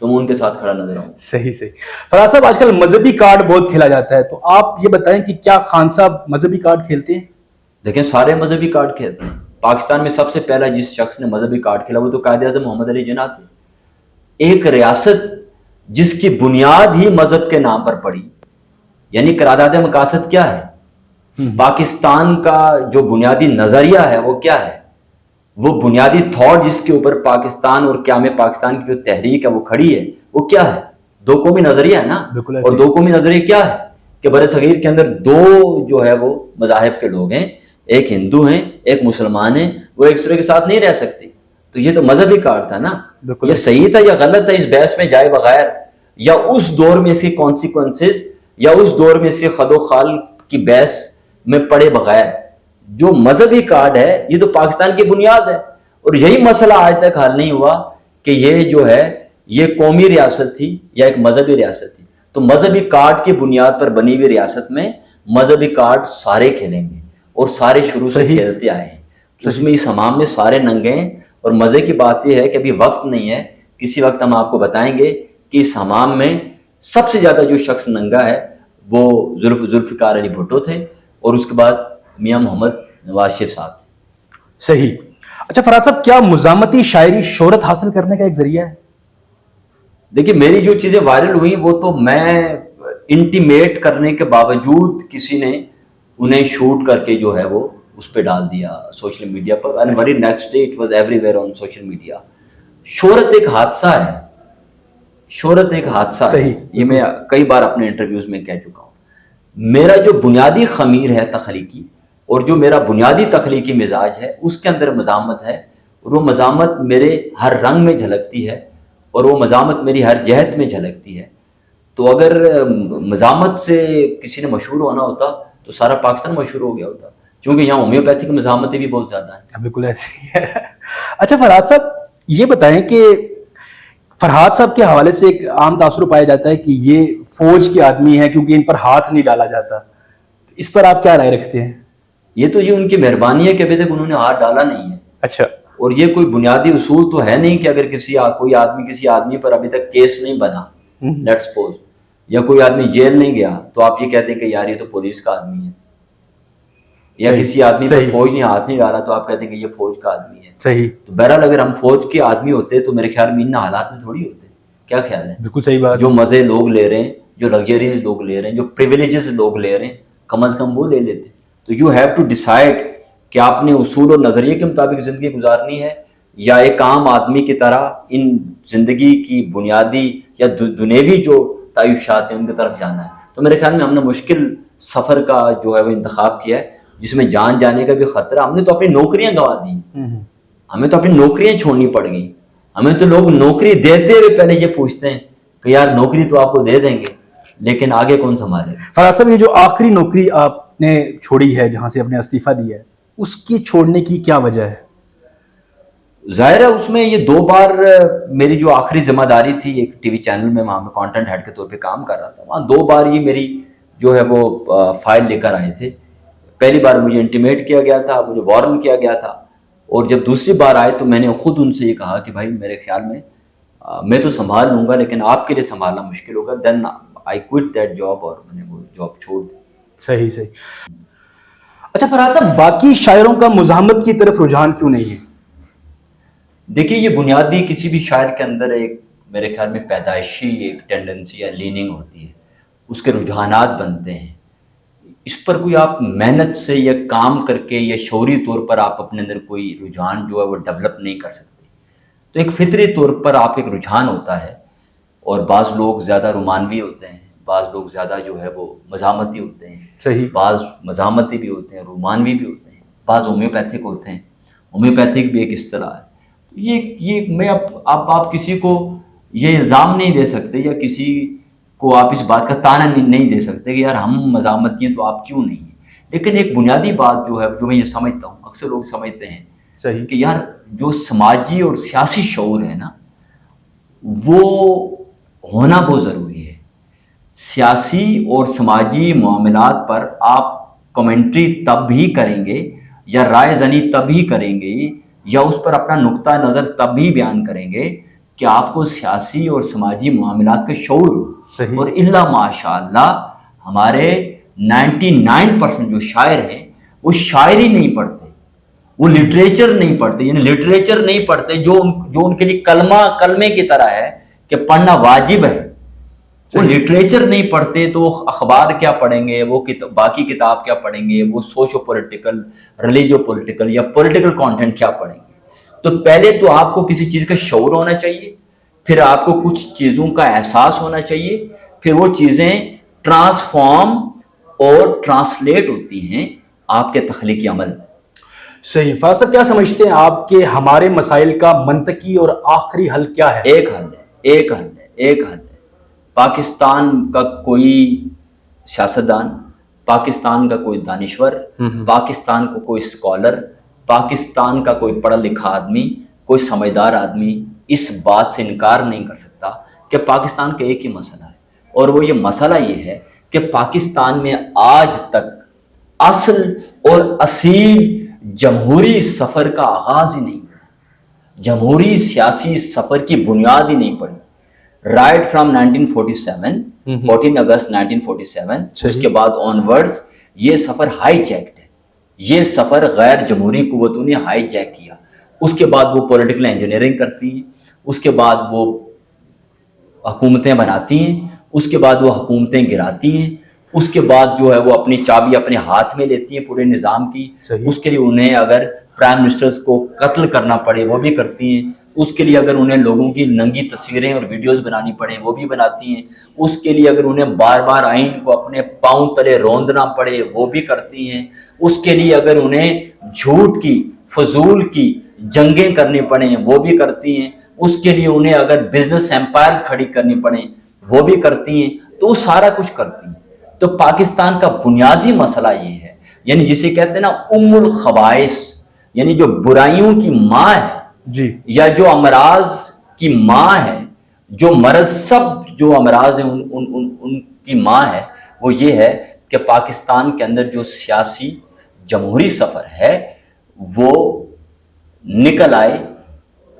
تو میں ان کے ساتھ کھڑا نظر آؤں. صحیح صحیح. فراز صاحب آج کل مذہبی کارڈ بہت کھیلا جاتا ہے, تو آپ یہ بتائیں کہ کیا خان صاحب مذہبی کارڈ کھیلتے ہیں؟ دیکھیں سارے مذہبی کارڈ کھیلتے ہیں. پاکستان میں سب سے پہلا جس شخص نے مذہبی کارڈ کھیلا وہ تو قائد اعظم محمد علی جناح تھے. ایک ریاست جس کی بنیاد ہی مذہب کے نام پر پڑی, یعنی قرارداد مقاصد کیا ہے؟ پاکستان کا جو بنیادی نظریہ ہے وہ کیا ہے؟ وہ بنیادی تھاٹ جس کے اوپر پاکستان اور قیام پاکستان کی جو تحریک ہے وہ کھڑی ہے, وہ کیا ہے؟ دو قومی نظریہ ہے نا. اور دو قومی نظریہ کیا ہے کہ بر صغیر کے اندر دو جو ہے وہ مذاہب کے لوگ ہیں, ایک ہندو ہیں ایک مسلمان ہیں, وہ ایک دوسرے کے ساتھ نہیں رہ سکتے. تو یہ تو مذہبی کارڈ تھا نا. یہ صحیح تھا یا غلط تھا اس بحث میں جائے بغیر, یا اس دور میں اس کی کانسیکوینسز, یا اس دور میں اس کے خد و خال کی بحث میں پڑے بغیر, جو مذہبی کارڈ ہے یہ تو پاکستان کی بنیاد ہے. اور یہی مسئلہ آج تک حل نہیں ہوا کہ یہ جو ہے یہ قومی ریاست تھی یا ایک مذہبی ریاست تھی. تو مذہبی کارڈ کی بنیاد پر بنی ہوئی ریاست میں مذہبی کارڈ سارے کھیلیں گے, اور سارے شروع سے کھیلتے آئے ہیں. اس میں اس حمام میں سارے ننگے ہیں. اور مزے کی بات یہ ہے کہ ابھی وقت نہیں ہے, کسی وقت ہم آپ کو بتائیں گے کہ اس حمام میں سب سے زیادہ جو شخص ننگا ہے وہ ذوالفقار علی بھٹو تھے, اور اس کے بعد میاں محمد نواز شریف صاحب تھے. صحیح. اچھا فراز صاحب, کیا مزاحمتی شاعری شہرت حاصل کرنے کا ایک ذریعہ ہے؟ دیکھیے میری جو چیزیں وائرل ہوئی وہ تو میں انٹیمیٹ کرنے کے باوجود کسی نے انہیں شوٹ کر کے جو ہے وہ اس پہ ڈال دیا social media per, and very next day it was every where on social media. شہرت ایک حادثہ ہے, شہرت ایک حادثہ ہے. یہ میں کئی بار اپنے انٹرویوز میں کہہ چکا ہوں. میرا جو بنیادی خمیر ہے تخلیقی, اور جو میرا بنیادی تخلیقی مزاج ہے, اس کے اندر مزاحمت ہے, اور وہ مزاحمت میرے ہر رنگ میں جھلکتی ہے, اور وہ مزاحمت میری ہر جہت میں جھلکتی ہے. تو اگر مزاحمت سے کسی نے مشہور ہونا ہوتا تو سارا پاکستان مشہور ہو گیا ہوتا, کیونکہ یہاں ہومیوپیتھی کی مزاحمتیں بھی بہت زیادہ ہیں. بالکل ایسے ہی ہے. اچھا فرحات صاحب یہ بتائیں کہ فرحات صاحب کے حوالے سے ایک عام تاثر پایا جاتا ہے کہ یہ فوج کے آدمی ہیں کیونکہ ان پر ہاتھ نہیں ڈالا جاتا, اس پر آپ کیا رائے رکھتے ہیں؟ یہ تو یہ ان کی مہربانی ہے کہ ابھی تک انہوں نے ہاتھ ڈالا نہیں ہے. اچھا. اور یہ کوئی بنیادی اصول تو ہے نہیں کہ اگر کوئی آدمی کسی آدمی پر ابھی تک کیس نہیں بنا, لیٹس سپوز, یا کوئی آدمی جیل نہیں گیا, تو آپ یہ کہتے ہیں کہ یار یہ تو پولیس کا آدمی ہے. یا کسی آدمی پر فوج نے ہاتھ نہیں ڈالا تو آپ کہتے ہیں کہ یہ فوج کا آدمی ہے. صحیح. تو بہرحال اگر ہم فوج کے آدمی ہوتے تو میرے خیال میں ان حالات میں تھوڑی ہوتے. کیا خیال ہے؟ بالکل صحیح بات. جو مزے لوگ لے رہے ہیں, جو لگژریز لوگ لے رہے ہیں, جو پریویلیجز لوگ لے رہے ہیں, کم از کم وہ لے لیتے. تو یو ہیو ٹو ڈیسائیڈ کہ آپ نے اصول اور نظریے کے مطابق زندگی گزارنی ہے, یا ایک عام آدمی کی طرح ان زندگی کی بنیادی یا دنیوی جو تعیشات ہیں ان کی طرف جانا ہے. تو میرے خیال میں ہم نے مشکل سفر کا جو ہے وہ انتخاب کیا ہے, جس میں جان جانے کا بھی خطرہ. ہم نے تو اپنی نوکریاں گنوا دی, ہمیں تو اپنی نوکریاں چھوڑنی پڑ گئی. ہمیں تو لوگ نوکری دیتے ہوئے پہلے یہ پوچھتے ہیں کہ یار نوکری تو آپ کو دے دیں گے لیکن آگے کون سنبھالے گا. فرحات صاحب یہ جو آخری نوکری آپ نے چھوڑی ہے جہاں سے اپنے استعفیٰ دیا ہے, اس کی چھوڑنے کی کیا وجہ ہے؟ ظاہر ہے اس میں یہ 2 بار میری جو آخری ذمہ داری تھی ایک ٹی وی چینل میں, وہاں میں کانٹینٹ ہیڈ کے طور پہ کام کر رہا تھا, وہاں 2 بار یہ میری جو ہے وہ فائل لے کر آئے تھے. پہلی بار مجھے انٹیمیٹ کیا گیا تھا, مجھے وارن کیا گیا تھا, اور جب دوسری بار آئے تو میں نے خود ان سے یہ کہا کہ بھائی میرے خیال میں میں تو سنبھال لوں گا لیکن آپ کے لیے سنبھالنا مشکل ہوگا. دین آئی کوئٹ دیٹ جاب, اور میں نے وہ جاب چھوڑ دی. صحیح صحیح. اچھا فرحات صاحب باقی شاعروں کا مزاحمت کی طرف رجحان کیوں نہیں ہے؟ دیکھیے یہ بنیادی کسی بھی شاعر کے اندر ایک میرے خیال میں پیدائشی ایک ٹینڈنسی یا لیننگ ہوتی ہے, اس کے رجحانات بنتے ہیں. اس پر کوئی آپ محنت سے یا کام کر کے یا شعوری طور پر آپ اپنے اندر کوئی رجحان جو ہے وہ ڈیولپ نہیں کر سکتے. تو ایک فطری طور پر آپ ایک رجحان ہوتا ہے, اور بعض لوگ زیادہ رومانوی ہوتے ہیں, بعض لوگ زیادہ جو ہے وہ مزاحمتی ہوتے ہیں. صحیح. بعض مزاحمتی بھی ہوتے ہیں, رومانوی بھی ہوتے ہیں, بعض ہومیوپیتھک ہوتے ہیں. ہومیوپیتھک بھی ایک اصطلاح ہے. یہ میں اب آپ کسی کو یہ الزام نہیں دے سکتے یا کسی کو آپ اس بات کا طعنہ نہیں دے سکتے کہ یار ہم مزاحمتی ہیں تو آپ کیوں نہیں ہیں. لیکن ایک بنیادی بات جو ہے جو میں یہ سمجھتا ہوں, اکثر لوگ سمجھتے ہیں صحیح کہ یار جو سماجی اور سیاسی شعور ہے نا وہ ہونا بہت ضروری ہے. سیاسی اور سماجی معاملات پر آپ کمنٹری تب ہی کریں گے یا رائے زنی تب ہی کریں گے یا اس پر اپنا نقطہ نظر تب ہی بیان کریں گے کہ آپ کو سیاسی اور سماجی معاملات کا شعور ہو. صحیح. اور الا ماشاء اللہ ہمارے 99% جو شاعر ہیں وہ شاعری نہیں پڑھتے, وہ لٹریچر نہیں پڑھتے, یعنی لٹریچر نہیں پڑھتے جو ان کے لیے کلمے کی طرح ہے کہ پڑھنا واجب ہے. وہ لٹریچر نہیں پڑھتے تو وہ اخبار کیا پڑھیں گے, وہ باقی کتاب کیا پڑھیں گے, وہ سوشو پولیٹیکل, ریلیجو پولیٹیکل یا پولیٹیکل کانٹینٹ کیا پڑھیں گے. تو پہلے تو آپ کو کسی چیز کا شعور ہونا چاہیے, پھر آپ کو کچھ چیزوں کا احساس ہونا چاہیے, پھر وہ چیزیں ٹرانسفارم اور ٹرانسلیٹ ہوتی ہیں آپ کے تخلیقی عمل. صحیح. فراز صاحب کیا سمجھتے ہیں آپ کہ ہمارے مسائل کا منطقی اور آخری حل کیا ہے؟ ایک حل ہے. پاکستان کا کوئی سیاستدان, پاکستان کا کوئی دانشور, پاکستان کو کوئی اسکالر, پاکستان کا کوئی پڑھا لکھا آدمی, کوئی سمجھدار آدمی اس بات سے انکار نہیں کر سکتا کہ پاکستان کا ایک ہی مسئلہ ہے, اور وہ یہ مسئلہ یہ ہے کہ پاکستان میں آج تک اصل اور اصیل جمہوری سفر کا آغاز ہی نہیں ہوا, جمہوری سیاسی سفر کی بنیاد ہی نہیں پڑی. رائٹ فرام 1947 14 اگست 1947 اس کے بعد آنورڈز یہ سفر ہائی جیکڈ ہے, یہ سفر غیر جمہوری قوتوں نے ہائی جیک کیا. اس کے بعد وہ پولیٹیکل انجینئرنگ کرتی ہیں, اس کے بعد وہ حکومتیں بناتی ہیں, اس کے بعد وہ حکومتیں گراتی ہیں, اس کے بعد جو ہے وہ اپنی چابی اپنے ہاتھ میں لیتی ہیں پورے نظام کی. اس کے لیے انہیں اگر پرائم منسٹرز کو قتل کرنا پڑے وہ بھی کرتی ہیں, اس کے لیے اگر انہیں لوگوں کی ننگی تصویریں اور ویڈیوز بنانی پڑیں وہ بھی بناتی ہیں, اس کے لیے اگر انہیں بار بار آئین کو اپنے پاؤں تلے روندنا پڑے وہ بھی کرتی ہیں, اس کے لیے اگر انہیں جھوٹ کی فضول کی جنگیں کرنی پڑیں وہ بھی کرتی ہیں, اس کے لیے انہیں اگر بزنس ایمپائرز کھڑی کرنی پڑیں وہ بھی کرتی ہیں, تو وہ سارا کچھ کرتی ہیں. تو پاکستان کا بنیادی مسئلہ یہ ہے, یعنی جسے کہتے ہیں نا ام الخبائث, یعنی جو برائیوں کی ماں ہے جی, یا جو امراض کی ماں ہے, جو مرض سب جو امراض ہیں ان کی ماں ہے, وہ یہ ہے کہ پاکستان کے اندر جو سیاسی جمہوری سفر ہے وہ نکل آئے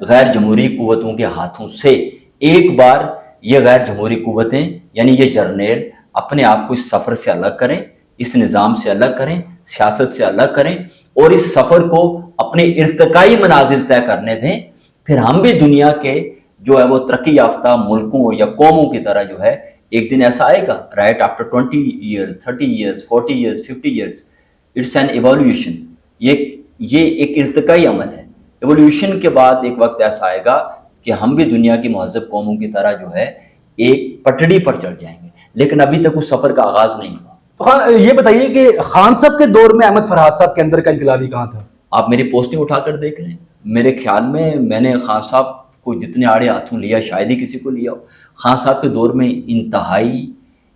غیر جمہوری قوتوں کے ہاتھوں سے. ایک بار یہ غیر جمہوری قوتیں یعنی یہ جرنیل اپنے آپ کو اس سفر سے الگ کریں, اس نظام سے الگ کریں, سیاست سے الگ کریں, اور اس سفر کو اپنے ارتقائی منازل طے کرنے دیں. پھر ہم بھی دنیا کے جو ہے وہ ترقی یافتہ ملکوں یا قوموں کی طرح جو ہے ایک دن ایسا آئے گا, right after 20 years 30 years 40 years 50 years, it's an evolution. یہ ایک ارتقائی عمل ہے. ایولیوشن کے بعد ایک وقت ایسا آئے گا کہ ہم بھی دنیا کی مہذب قوموں کی طرح جو ہے ایک پٹڑی پر چڑھ جائیں گے, لیکن ابھی تک اس سفر کا آغاز نہیں ہوا. یہ بتائیے کہ خان صاحب کے دور میں احمد فرحات صاحب کے اندر کا انقلابی کہاں تھا؟ آپ میری پوسٹنگ اٹھا کر دیکھ لیں, میرے خیال میں نے خان صاحب کو جتنے آڑے ہاتھوں لیا شاید ہی کسی کو لیا ہو. خان صاحب کے دور میں انتہائی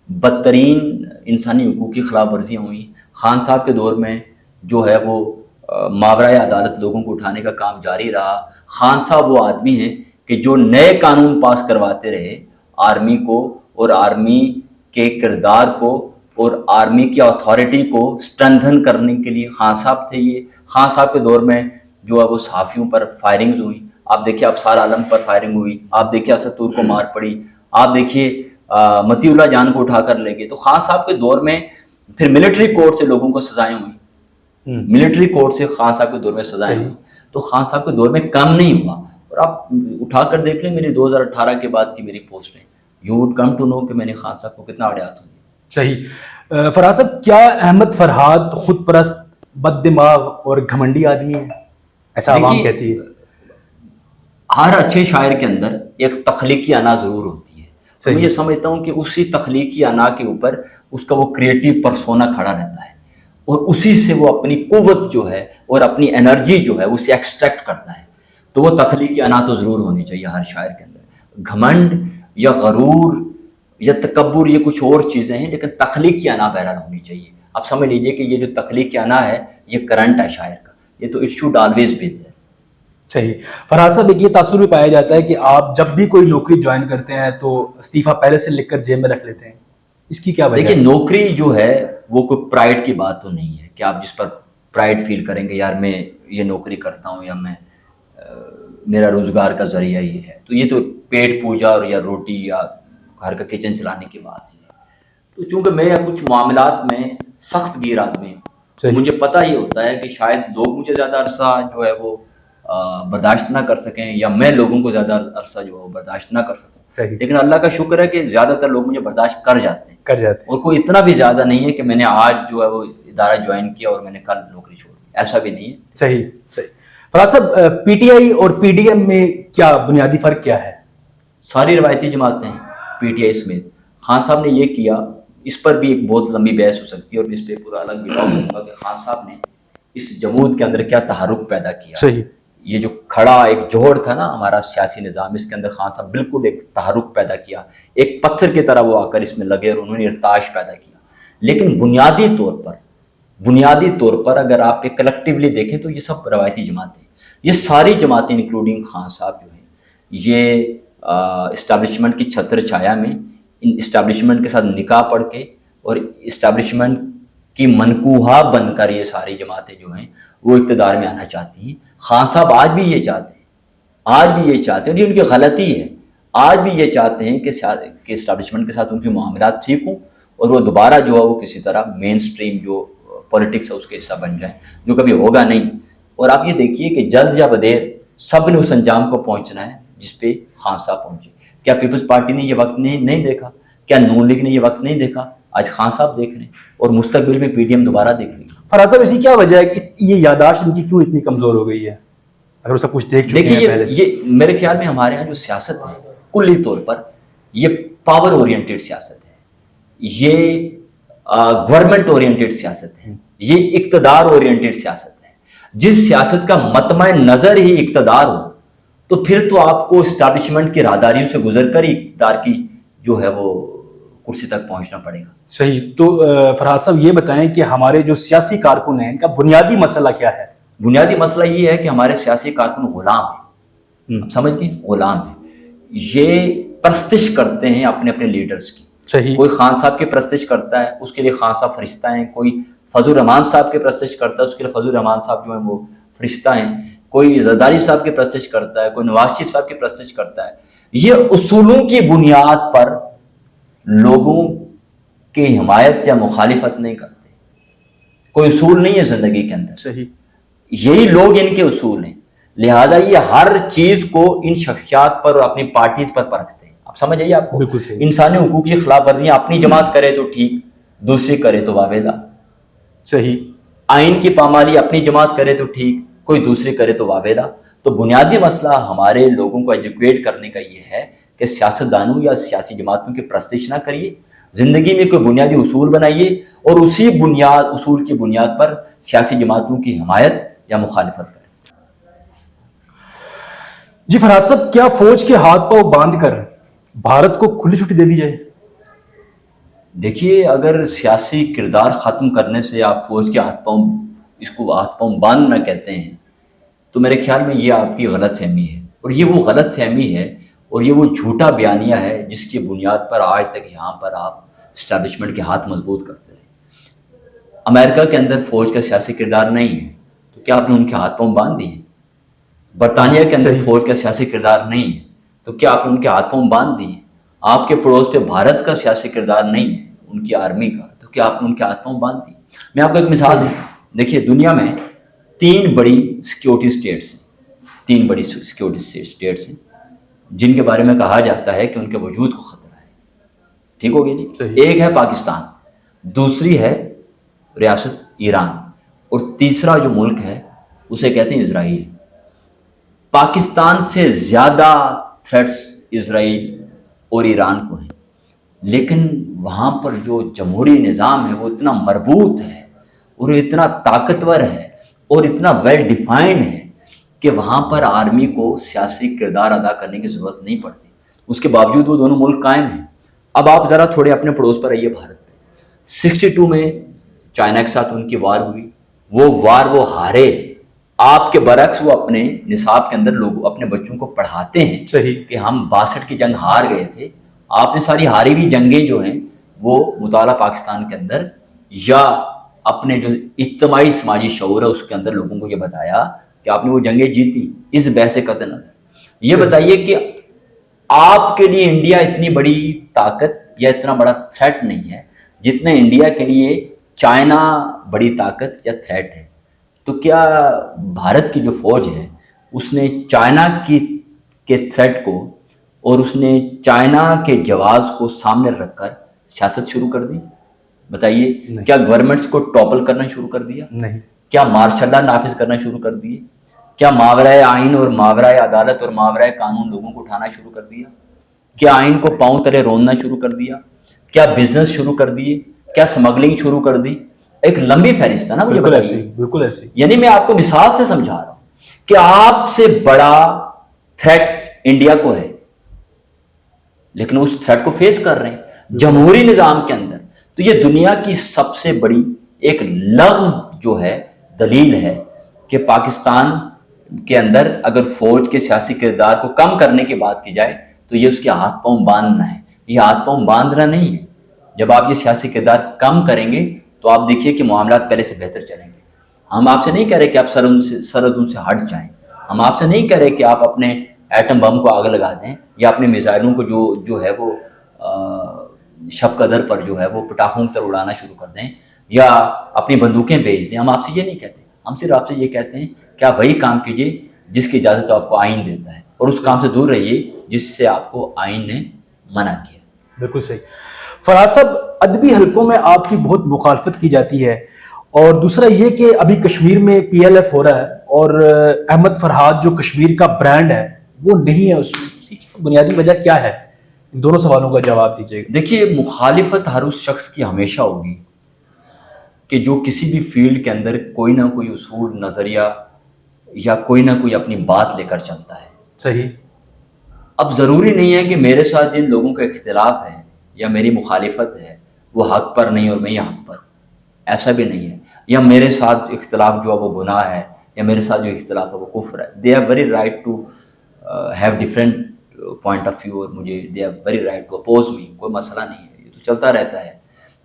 بدترین انسانی حقوق کی خلاف ورزیاں ہوئیں. خان صاحب کے دور میں جو ہے وہ ماورائے عدالت لوگوں کو اٹھانے کا کام جاری رہا. خان صاحب وہ آدمی ہیں کہ جو نئے قانون پاس کرواتے رہے آرمی کو, اور آرمی کے کردار کو اور آرمی کی اتھارٹی کو اسٹرینتھن کرنے کے لیے خان صاحب تھے. یہ خان صاحب کے دور میں جو ہے وہ صحافیوں پر فائرنگز ہوئی. آپ دیکھیے ابصار عالم پر فائرنگ ہوئی, آپ دیکھیے اسد طور کو مار پڑی, آپ دیکھیے متی اللہ جان کو اٹھا کر لے گئے. تو خان صاحب کے دور میں پھر ملٹری کورٹ سے لوگوں کو سزائیں ہوئیں, ملٹری کورٹ سے خان صاحب کے دور میں سزائیں ہوئیں. تو خان صاحب کے دور میں کم نہیں ہوا. اور آپ اٹھا کر دیکھ لیں میری 2018 کے بعد کی میری پوسٹ میں, you would come to know کہ میں نے خان صاحب کو کتنا آڑے ہاتھوں دیا. صحیح. فرحات صاحب کیا احمد فرحات خود پرست, بد دماغ اور گھمنڈی آدمی ہے, ایسا عوام کہتی ہے؟ ہر اچھے شاعر کے اندر ایک تخلیقی انا ضرور ہوتی ہے. میں یہ سمجھتا ہوں کہ اسی تخلیقی انا کے اوپر اس کا وہ کریٹو پرسونا کھڑا رہتا ہے, اور اسی سے وہ اپنی قوت جو ہے اور اپنی انرجی جو ہے اسے ایکسٹریکٹ کرتا ہے. تو وہ تخلیقی انا تو ضرور ہونی چاہیے ہر شاعر کے اندر. گھمنڈ یا غرور یا تکبر یہ کچھ اور چیزیں ہیں, لیکن تخلیقی انا بہرحال ہونی چاہیے. آپ سمجھ لیجئے کہ یہ جو تخلیقی انا ہے یہ کرنٹ ہے شاعر کا, یہ تو it should always be there. صحیح. فرحات صاحب ایک یہ تاثر بھی پایا جاتا ہے کہ آپ جب بھی کوئی نوکری جوائن کرتے ہیں تو استعفیٰ پہلے سے لکھ کر جیب میں رکھ لیتے ہیں, اس کی کیا وجہ ہے؟ دیکھیے نوکری جو ہے وہ کوئی پرائڈ کی بات تو نہیں ہے کہ آپ جس پر پرائڈ فیل کریں گے یار میں یہ نوکری کرتا ہوں یا میں میرا روزگار کا ذریعہ یہ ہے. تو یہ تو پیٹ پوجا اور یا روٹی یا گھر کا کچن چلانے کی بات ہے. تو چونکہ میں کچھ معاملات میں سخت گیر آدمی ہوں، تو مجھے پتہ یہ ہوتا ہے کہ شاید لوگ مجھے زیادہ عرصہ جو ہے وہ برداشت نہ کر سکیں، یا میں لوگوں کو زیادہ عرصہ جو ہے برداشت نہ کر سکوں. لیکن اللہ کا شکر ہے کہ زیادہ تر لوگ مجھے برداشت کر جاتے ہیں، اور کوئی اتنا بھی زیادہ نہیں ہے کہ میں نے آج جو ہے وہ ادارہ جوائن کیا اور میں نے کل نوکری چھوڑ دی، ایسا بھی نہیں ہے. صحیح. فرحات صاحب، پی ٹی آئی اور پی ڈی ایم میں کیا بنیادی فرق کیا ہے؟ ساری روایتی جماعتیں پی ٹی آئی سمیت. خان صاحب نے یہ کیا، اس پر بھی ایک بہت لمبی بحث ہو سکتی ہے، اور اس پہ پورا الگ بھی ٹاک ہوگا کہ خان صاحب نے اس جمود کے اندر کیا تحرک پیدا کیا. صحیح. یہ جو کھڑا ایک جوہر تھا نا ہمارا سیاسی نظام، اس کے اندر خان صاحب بالکل ایک تحرک پیدا کیا، ایک پتھر کی طرح وہ آ کر اس میں لگے اور انہوں نے ارتعاش پیدا کیا. لیکن بنیادی طور پر اگر آپ ایک کلیکٹیولی دیکھیں تو یہ سب روایتی جماعتیں، یہ ساری جماعتیں انکلوڈنگ خان صاحب جو ہیں، یہ اسٹیبلشمنٹ کی چھتر چھایا میں ان اسٹیبلشمنٹ کے ساتھ نکاح پڑھ کے اور اسٹیبلشمنٹ کی منکوہا بن کر یہ ساری جماعتیں جو ہیں وہ اقتدار میں آنا چاہتی ہیں. خان صاحب آج بھی یہ چاہتے ہیں، اور یہ ان کی غلطی ہے. آج بھی یہ چاہتے ہیں کہ اسٹیبلشمنٹ کے ساتھ ان کے معاملات ٹھیک ہوں اور وہ دوبارہ جو ہے وہ کسی طرح مین سٹریم جو پولیٹکس ہے اس کے حصہ بن جائیں، جو کبھی ہوگا نہیں. اور آپ یہ دیکھیے کہ جلد یا بدیر سب نے اس انجام کو پہنچنا ہے جس پہ خان صاحب پہنچے. کیا پیپلز پارٹی نے یہ وقت نہیں دیکھا؟ کیا نون لیگ نے یہ وقت نہیں دیکھا؟ آج خان صاحب دیکھ رہے ہیں اور مستقبل میں پی ڈی ایم دوبارہ دیکھ رہی ہے. فرحات صاحب، اسی کیا وجہ ہے کہ یہ یادداشت ان کی کیوں اتنی کمزور ہو گئی ہے، اگر وہ سب کچھ دیکھ چکے ہیں پہلے سے؟ یہ میرے خیال میں ہمارے ہاں جو سیاست ہے کلی طور پر یہ پاور اورینٹیڈ سیاست ہے، یہ گورنمنٹ اورینٹیڈ سیاست ہے، یہ اقتدار اورینٹیڈ سیاست ہے. جس سیاست کا مطمع نظر ہی اقتدار ہو تو پھر تو آپ کو اسٹیبلشمنٹ کی راہداریوں سے گزر کر ہی اقتدار کی جو ہے وہ کرسی تک پہنچنا پڑے گا. صحیح. تو فرحات صاحب یہ بتائیں کہ ہمارے جو سیاسی کارکن ہیں ان کا بنیادی مسئلہ کیا ہے؟ بنیادی مسئلہ یہ ہے کہ ہمارے سیاسی کارکن غلام ہیں. آپ سمجھ گئے؟ غلام ہیں. یہ پرستش کرتے ہیں اپنے لیڈرز کی. صحیح. کوئی خان صاحب کی پرستش کرتا ہے، اس کے لیے خان صاحب فرشتہ ہیں. کوئی فضل الرحمان صاحب کی پرستش کرتا ہے، اس کے لیے فضل الرحمان صاحب جو ہیں وہ فرشتہ ہیں. کوئی زرداری صاحب کی پرستش کرتا ہے، کوئی نواز شریف صاحب کی پرستش کرتا ہے. یہ اصولوں کی بنیاد پر لوگوں کی حمایت یا مخالفت نہیں کرتے. کوئی اصول نہیں ہے زندگی کے اندر. صحیح. یہی لوگ ان کے اصول ہیں. لہٰذا یہ ہر چیز کو ان شخصیات پر اور اپنی پارٹیز پر پرکھتے ہیں. آپ سمجھ آئیے آپ کو؟ بالکل صحیح. انسانی حقوق کی خلاف ورزیاں اپنی جماعت کرے تو ٹھیک، دوسری کرے تو واویلا. صحیح. آئین کی پامالی اپنی جماعت کرے تو ٹھیک، کوئی دوسری کرے تو واویلا. تو بنیادی مسئلہ ہمارے لوگوں کو ایجوکیٹ کرنے کا یہ ہے کہ سیاستدانوں یا سیاسی جماعتوں کی پرستش نہ کریے، زندگی میں کوئی بنیادی اصول بنائیے اور اسی اصول کی بنیاد پر سیاسی جماعتوں کی حمایت یا مخالفت کریں. جی فرحات صاحب، کیا فوج کے ہاتھ پاؤں باندھ کر بھارت کو کھلی چھٹی دے دی جائے؟ دیکھیے، اگر سیاسی کردار ختم کرنے سے آپ فوج کے ہاتھ پاؤں باندھنا کہتے ہیں تو میرے خیال میں یہ آپ کی غلط فہمی ہے. اور یہ وہ غلط فہمی ہے اور یہ وہ جھوٹا بیانیہ ہے جس کی بنیاد پر آج تک یہاں پر آپ اسٹیبلشمنٹ کے ہاتھ مضبوط کرتے رہے. امریکہ کے اندر فوج کا سیاسی کردار نہیں ہے تو کیا آپ نے ان کے ہاتھ پاؤں باندھ دیے؟ برطانیہ کے اندر فوج کا سیاسی کردار نہیں ہے تو کیا آپ نے ان کے ہاتھ پاؤں باندھ دیے؟ آپ کے پڑوس پہ بھارت کا سیاسی کردار نہیں ہے ان کی آرمی کا تو کیا آپ نے ان کے ہاتھ پاؤں باندھ دیے؟ میں آپ کو ایک مثال دوں. دیکھیے، دنیا میں 3 بڑی سیکیورٹی اسٹیٹس ہیں جن کے بارے میں کہا جاتا ہے کہ ان کے وجود کو خطرہ ہے. ٹھیک ہو گیا جی؟ ایک ہے پاکستان، دوسری ہے ریاست ایران، اور تیسرا جو ملک ہے اسے کہتے ہیں اسرائیل. پاکستان سے زیادہ تھریٹس اسرائیل اور ایران کو ہیں، لیکن وہاں پر جو جمہوری نظام ہے وہ اتنا مربوط ہے اور اتنا طاقتور ہے اور اتنا ویل ڈیفائنڈ ہے کہ وہاں پر آرمی کو سیاسی کردار ادا کرنے کی ضرورت نہیں پڑتی. اس کے باوجود وہ دونوں ملک قائم ہیں. اب آپ ذرا تھوڑے اپنے پڑوس پر آئیے بھارت پہ. 62 میں چائنا کے ساتھ ان کی وار ہوئی، وہ ہارے. آپ کے برعکس وہ اپنے نصاب کے اندر لوگ اپنے بچوں کو پڑھاتے ہیں صحیح کہ ہم 62 کی جنگ ہار گئے تھے. آپ نے ساری ہاری ہوئی جنگیں جو ہیں وہ مطالعہ پاکستان کے اندر یا اپنے جو اجتماعی سماجی شعور ہے اس کے اندر لوگوں کو یہ بتایا کہ آپ نے وہ جنگیں جیتی. اس بحث قطع نظر یہ بتائیے کہ آپ کے لیے انڈیا اتنی بڑی طاقت یا اتنا بڑا تھریٹ نہیں ہے جتنا انڈیا کے لیے چائنا بڑی طاقت یا تھریٹ ہے. تو کیا بھارت کی جو فوج ہے اس نے چائنا کے تھریٹ کو اور اس نے چائنا کے جواز کو سامنے رکھ کر سیاست شروع کر دی؟ بتائیے, کیا گورنمنٹس کو ٹاپل کرنا شروع کر دیا؟ نہیں. کیا مارشل لا نافذ کرنا شروع کر دیے؟ کیا ماورائے آئین اور ماورائے عدالت اور ماورائے قانون لوگوں کو اٹھانا شروع کر دیا؟ کیا آئین کو پاؤں تلے روننا شروع کر دیا؟ کیا بزنس شروع کر دیے؟ کیا سمگلنگ شروع کر دی؟ ایک لمبی فہرست ہے نا. مجھے بالکل ایسے, بالکل ایسے. یعنی میں آپ کو مثال سے سمجھا رہا ہوں کہ آپ سے بڑا تھریٹ انڈیا کو ہے, لیکن اس تھریٹ کو فیس کر رہے ہیں جمہوری نظام کے اندر. تو یہ دنیا کی سب سے بڑی ایک لغو جو ہے دلیل ہے کہ پاکستان کے اندر اگر فوج کے سیاسی کردار کو کم کرنے کی بات کی جائے تو یہ اس کے ہاتھ پاؤں باندھنا ہے. یہ ہاتھ پاؤں باندھنا نہیں ہے. جب آپ یہ سیاسی کردار کم کریں گے تو آپ دیکھیے کہ معاملات پہلے سے بہتر چلیں گے. ہم آپ سے نہیں کہہ رہے کہ آپ سرحد ان سے ہٹ جائیں. ہم آپ سے نہیں کہہ رہے کہ آپ اپنے ایٹم بم کو آگ لگا دیں یا اپنے میزائلوں کو جو ہے وہ شب قدر پر جو ہے وہ پٹاخوں کی طرح اڑانا شروع کر دیں یا اپنی بندوقیں بیچ دیں. ہم آپ سے یہ نہیں کہتے. ہم صرف آپ سے یہ کہتے ہیں کہ آپ وہی کام کیجیے جس کی اجازت آپ کو آئین دیتا ہے, اور اس کام سے دور رہیے جس سے آپ کو آئین نے منع کیا. بالکل صحیح. فرحات صاحب, ادبی حلقوں میں آپ کی بہت مخالفت کی جاتی ہے, اور دوسرا یہ کہ ابھی کشمیر میں PLF ہو رہا ہے اور احمد فرحات جو کشمیر کا برانڈ ہے وہ نہیں ہے. اس کی بنیادی وجہ کیا ہے؟ ان دونوں سوالوں کا جواب دیجیے گا. دیکھیے, مخالفت ہر اس شخص کی ہمیشہ ہوگی کہ جو کسی بھی فیلڈ کے اندر کوئی نہ کوئی اصول, نظریہ یا کوئی نہ کوئی اپنی بات لے کر چلتا ہے. صحیح. اب ضروری نہیں ہے کہ میرے ساتھ جن لوگوں کا اختلاف ہے یا میری مخالفت ہے وہ حق پر نہیں اور میں یہ حق پر, ایسا بھی نہیں ہے. یا میرے ساتھ اختلاف جو ہے وہ گناہ ہے یا میرے ساتھ جو اختلاف ہے وہ کفر ہے. They have very right to have different point of view, اور مجھے they have very right to oppose me. کوئی مسئلہ نہیں ہے, یہ تو چلتا رہتا ہے.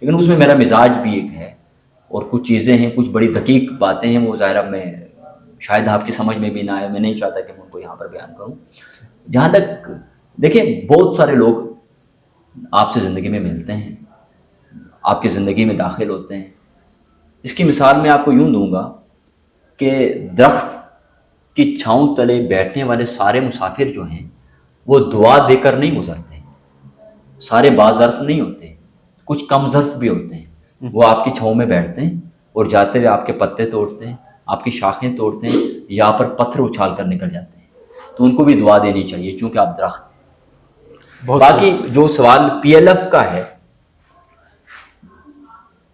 لیکن اس میں میرا مزاج بھی ایک ہے اور کچھ چیزیں ہیں, کچھ بڑی دقیق باتیں ہیں, وہ ظاہرہ میں شاید آپ کی سمجھ میں بھی نہ آئے. میں نہیں چاہتا کہ میں ان کو یہاں پر بیان کروں. جہاں تک دیکھیں, بہت سارے لوگ آپ سے زندگی میں ملتے ہیں, آپ کی زندگی میں داخل ہوتے ہیں. اس کی مثال میں آپ کو یوں دوں گا کہ درخت کی چھاؤں تلے بیٹھنے والے سارے مسافر جو ہیں وہ دعا دے کر نہیں گزرتے. سارے باظرف نہیں ہوتے, کچھ کم ظرف بھی ہوتے ہیں. وہ آپ کی چھاؤں میں بیٹھتے ہیں اور جاتے ہوئے آپ کے پتے توڑتے ہیں, آپ کی شاخیں توڑتے ہیں, یہاں پر پتھر اچھال کر نکل جاتے ہیں. تو ان کو بھی دعا دینی چاہیے چونکہ آپ درخت. باقی جو سوال PLF کا ہے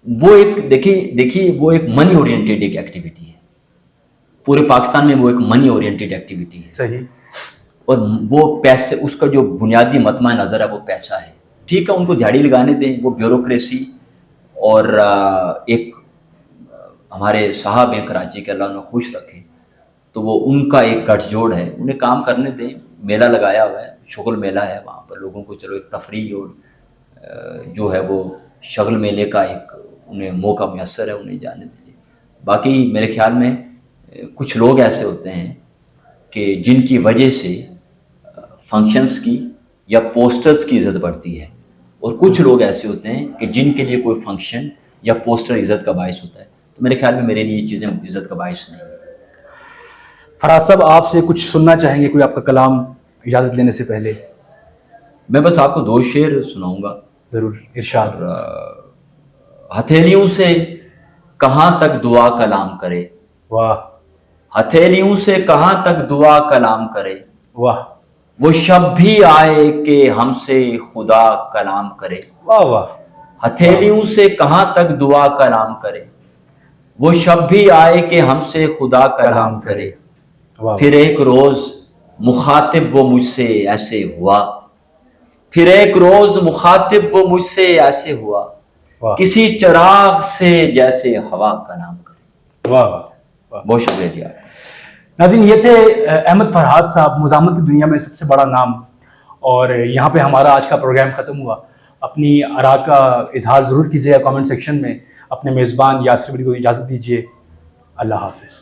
وہ ایک دیکھیے وہ ایک منی اورینٹیڈ ایک ایکٹیویٹی ہے. پورے پاکستان میں وہ ایک منی اورینٹیڈ ایکٹیویٹی ہے. صحیح. اور وہ پیسے, اس کا جو بنیادی مطمع نظر ہے وہ پیسہ ہے. ٹھیک ہے, ان کو دھاڑی لگانے دیں. وہ بیوروکریسی اور ایک ہمارے صاحب ہیں کراچی کے, اللہ انہیں خوش رکھے, تو وہ ان کا ایک گٹھ جوڑ ہے, انہیں کام کرنے دیں. میلہ لگایا ہوا ہے, شغل میلہ ہے وہاں پر, لوگوں کو چلو ایک تفریح اور جو ہے وہ شغل میلے کا ایک انہیں موقع میسر ہے, انہیں جانے دیجیے. باقی میرے خیال میں کچھ لوگ ایسے ہوتے ہیں کہ جن کی وجہ سے فنکشنز کی یا پوسٹرز کی عزت بڑھتی ہے, اور کچھ لوگ ایسے ہوتے ہیں کہ جن کے لیے کوئی فنکشن یا پوسٹر عزت کا باعث ہوتا ہے. تو میرے خیال میں میرے لیے یہ چیزیں عزت کا باعث نہیں. فرحات صاحب, آپ سے کچھ سننا چاہیں گے, کوئی آپ کا کلام اجازت لینے سے پہلے؟ میں بس آپ کو 2 شعر سناؤں گا. ضرور, ارشاد. ہتھیلیوں سے کہاں تک دعا کلام کرے, واہ. ہتھیلیوں سے کہاں تک دعا کلام کرے, واہ. وہ شب بھی آئے کہ ہم سے خدا کلام کرے. واہ واہ. ہتھیلیوں سے کہاں تک دعا کلام کرے, وہ شب بھی آئے کہ ہم سے خدا کلام کرے. پھر ایک روز مخاطب وہ مجھ سے ایسے ہوا, پھر ایک روز مخاطب وہ مجھ سے ایسے ہوا, کسی چراغ سے جیسے ہوا کا نام کرے. واہ واہ. بہت شکریہ جی. ناظرین, یہ تھے احمد فرحات صاحب, مزاحمت کی دنیا میں سب سے بڑا نام. اور یہاں پہ ہمارا آج کا پروگرام ختم ہوا. اپنی آراء کا اظہار ضرور کیجیے کامنٹ سیکشن میں. اپنے میزبان یاسر ولی کو اجازت دیجیے. اللہ حافظ.